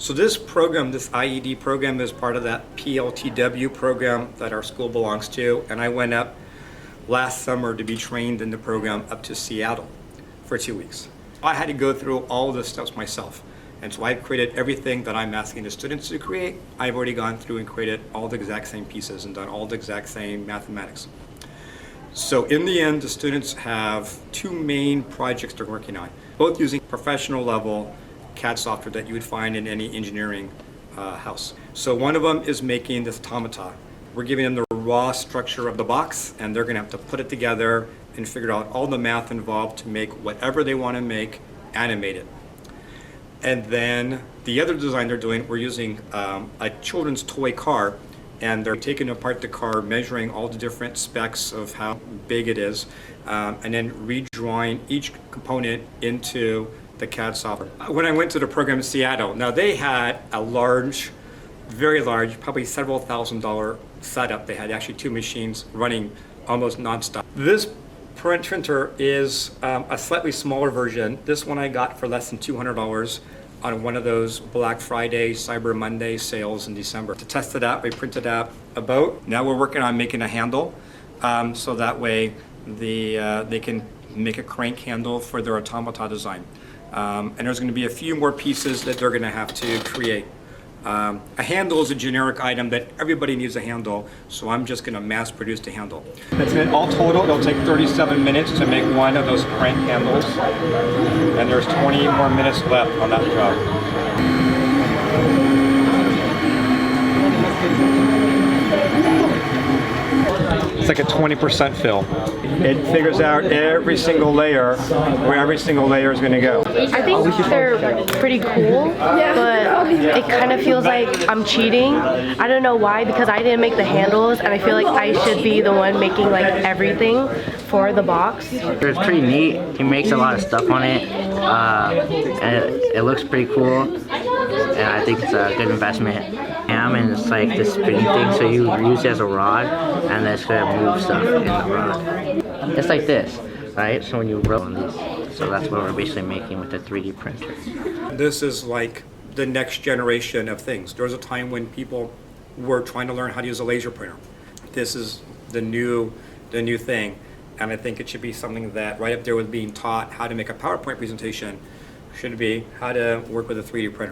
So this program, this IED program, is part of that PLTW program that our school belongs to. And I went up last summer to be trained in the program up to Seattle for 2 weeks. I had to go through all the steps myself. And so I've created everything that I'm asking the students to create. I've already gone through and created all the exact same pieces and done all the exact same mathematics. So in the end, the students have two main projects they're working on, both using professional level CAD software that you would find in any engineering house. So one of them is making this automata. We're giving them the raw structure of the box, and they're gonna have to put it together and figure out all the math involved to make whatever they wanna make animated. And then the other design they're doing, we're using a children's toy car, and they're taking apart the car, measuring all the different specs of how big it is, and then redrawing each component into the CAD software. When I went to the program in Seattle, now they had a large, very large, probably several $1,000 setup. They had actually two machines running almost nonstop. This printer is a slightly smaller version. This one I got for less than $200 on one of those Black Friday, Cyber Monday sales in December. To test it out, we printed out a boat. Now we're working on making a handle, so that way they can make a crank handle for their automata design. And there's going to be a few more pieces that they're going to have to create. A handle is a generic item that everybody needs a handle, so I'm just going to mass produce the handle. That's it. All total, it'll take 37 minutes to make one of those crank handles, and there's 20 more minutes left on that job. It's like a 20% fill. It figures out every single layer, where every single layer is going to go. I think they're pretty cool, but it kind of feels like I'm cheating. I don't know why, because I didn't make the handles, and I feel like I should be the one making like everything for the box. It's pretty neat. He makes a lot of stuff on it, and it looks pretty cool, and I think it's a good investment. And it's like this spinning thing, so you use it as a rod, and it's gonna move stuff in the rod. It's like this, right? So when you roll on these, so that's what we're basically making with the 3D printer. This is like the next generation of things. There was a time when people were trying to learn how to use a laser printer. This is the new thing, and I think it should be something that right up there with being taught how to make a PowerPoint presentation should be how to work with a 3D printer.